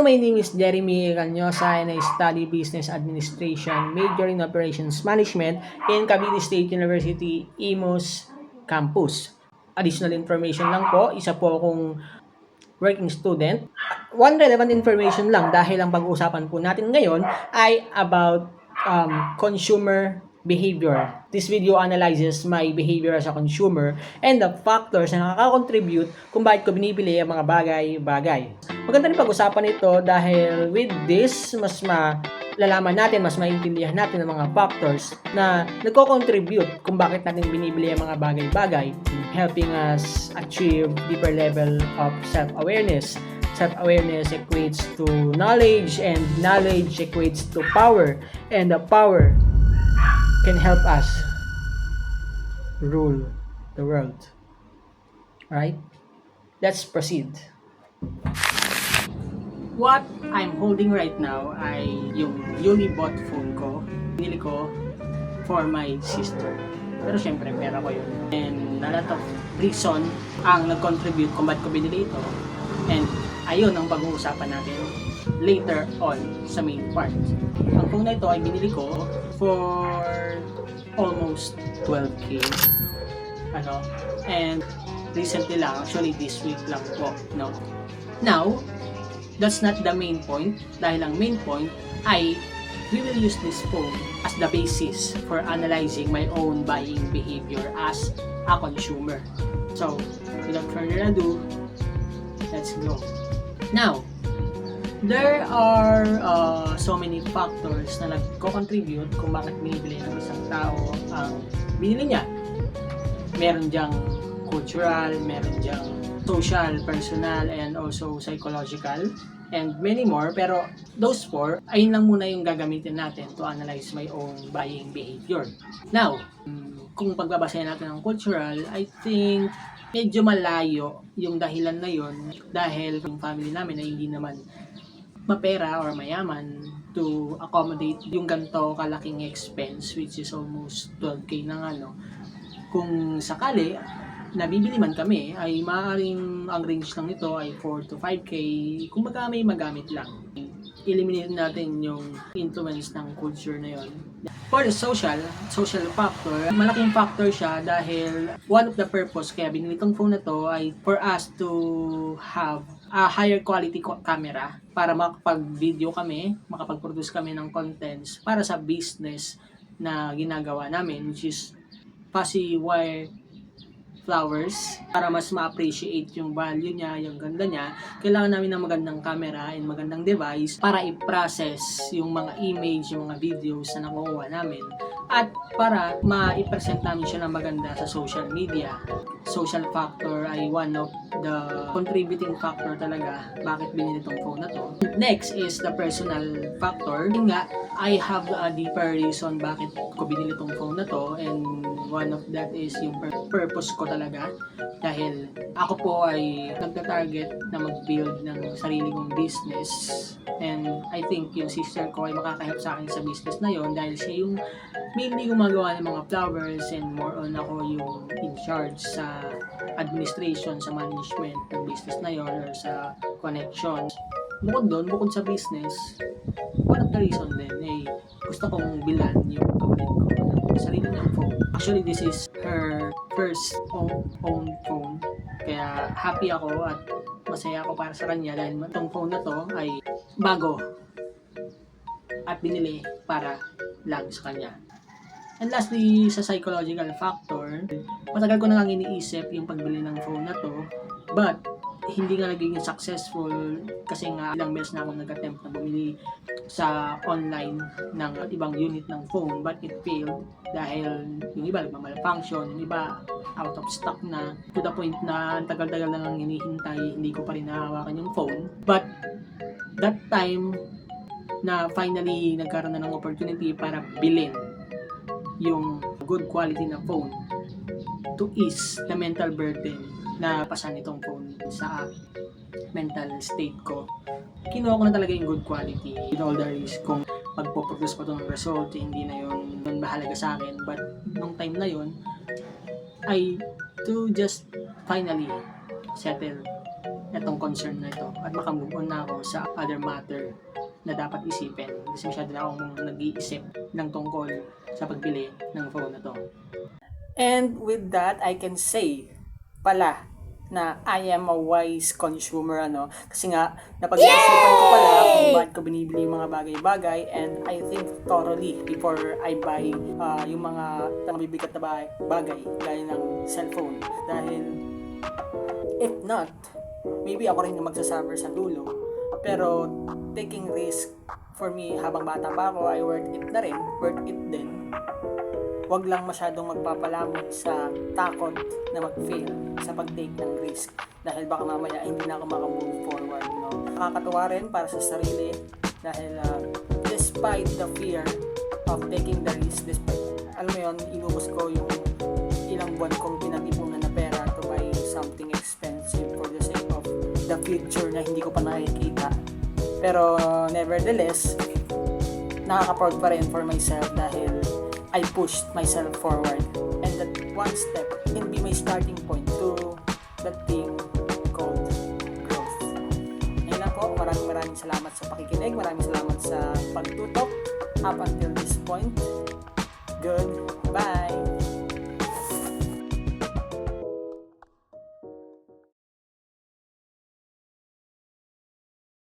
Hello, my name is Jeremy Canyosa and I study Business Administration, major in Operations Management in Cavite State University, Imus Campus. Additional information lang po, isa po akong working student. One relevant information lang dahil ang pag-uusapan po natin ngayon ay about consumer behavior. This video analyzes my behavior as a consumer and the factors na nakaka-contribute kung bakit ko binibili ang mga bagay-bagay. Maganda rin pag-usapan ito dahil with this, mas malalaman natin, mas maintindihan natin ang mga factors na nagko-contribute kung bakit natin binibili ang mga bagay-bagay, helping us achieve deeper level of self-awareness. Self-awareness equates to knowledge and knowledge equates to power, and the power can help us rule the world. Alright? Let's proceed. What I'm holding right now ay yung newly bought phone ko. Binili ko for my sister. Pero syempre, pera ko yun. And a lot of reason ang nag-contribute kung ba't ko binili ito. And ayun ang pag-uusapan natin later on sa main part. Ang phone na ito ay binili ko for almost 12K. And recently lang, actually this week lang po. Now, that's not the main point. Dahil ang main point ay we will use this phone as the basis for analyzing my own buying behavior as a consumer. So, without further ado, let's go. Now, there are so many factors na nagko-contribute kung bakit binibili ng isang tao ang binili niya. Meron diyang cultural, meron diyang social, personal, and also psychological, and many more. Pero those four, ayun lang muna yung gagamitin natin to analyze my own buying behavior. Now, kung pagbabasahin natin ng cultural, I think medyo malayo yung dahilan na yun dahil yung family namin ay hindi naman mapera or mayaman to accommodate yung ganito kalaking expense, which is almost 12K na nga, no? Kung sakali nabibili man kami ay maaaring ang range lang nito ay 4 to 5K kung may magamit lang. Eliminate natin yung influence ng culture na yon. For the social factor, malaking factor siya dahil one of the purpose kaya binili tong phone na to ay for us to have a higher quality camera para makapag-video kami, makapag-produce kami ng contents para sa business na ginagawa namin, which is Fussy Wire Flowers. Para mas ma-appreciate yung value niya, yung ganda niya, kailangan namin ng magandang camera and magandang device para i-process yung mga image, yung mga videos na nakukuha namin at para ma-present namin siya ng maganda sa social media. Social factor ay one of the contributing factor talaga bakit binili itong phone na to. Next is the personal factor. Yun nga, I have a deeper reason bakit ko binili itong phone na to, and one of that is yung purpose ko talaga dahil ako po ay nagta-target na mag-build ng sarili kong business, and I think yung sister ko ay makakahelp sa akin sa business na yon dahil siya yung mainly gumagawa ng mga flowers and more on ako yung in charge sa administration, sa management ng business na yon or sa connections. Bukod sa business, one of the reason din ay gusto kong bilan yung kapatid ko ng sarili niyang phone. Actually, this is her first own phone. Kaya happy ako at masaya ako para sa kanya dahil itong phone na to ay bago at binili para lang sa kanya. And lastly, sa psychological factor, matagal ko na lang iniisip yung pagbili ng phone na to, but hindi nga naging successful kasi nga ilang beses na ako nag-attempt na bumili sa online ng ibang unit ng phone, but it failed dahil yung iba nagmamalfunction, yung iba out of stock na, to the point na tagal-tagal na lang hinihintay, hindi ko pa rin nahawakan yung phone. But that time na finally nagkaroon na ng opportunity para bilhin yung good quality na phone to ease the mental burden na pasan itong phone sa mental state ko. Kinuha ko na talaga yung good quality with all the risk. Kung magpo-produce pa ito ng result, hindi na yun mahalaga sa akin. But nung time na yun, I to just finally settle itong concern na ito at makamove on na ako sa other matter na dapat isipin kasi masyado na akong nag-iisip ng tungkol sa pagbili ng phone na to. And with that, I can say pala na I am a wise consumer, kasi nga napag-iisipan ko pala kung bakit ko binibili yung mga bagay-bagay, and I think thoroughly before I buy yung mga mabibigat na bagay gaya ng cellphone, dahil if not, maybe ako rin yung magsasuffer sa dulo. Pero taking risk for me habang bata pa ako ay worth it din. Huwag lang masyadong magpapalamon sa takot na mag-fail sa pag-take ng risk, dahil baka mamaya hindi na ako makamove forward. Nakakatuwa rin para sa sarili dahil despite the fear of taking the risk, alam mo yun, inubos ko yung ilang buwan kong pinag-ipunan na pera to buy something expensive for the sake of the future na hindi ko pa nakikita. Pero nevertheless, nakaka-proud pa rin for myself dahil I pushed myself forward, and that one step can be my starting point to that thing called growth. Ngayon lang po, maraming salamat sa pakikinig, maraming salamat sa pagtutok up until this point. Goodbye!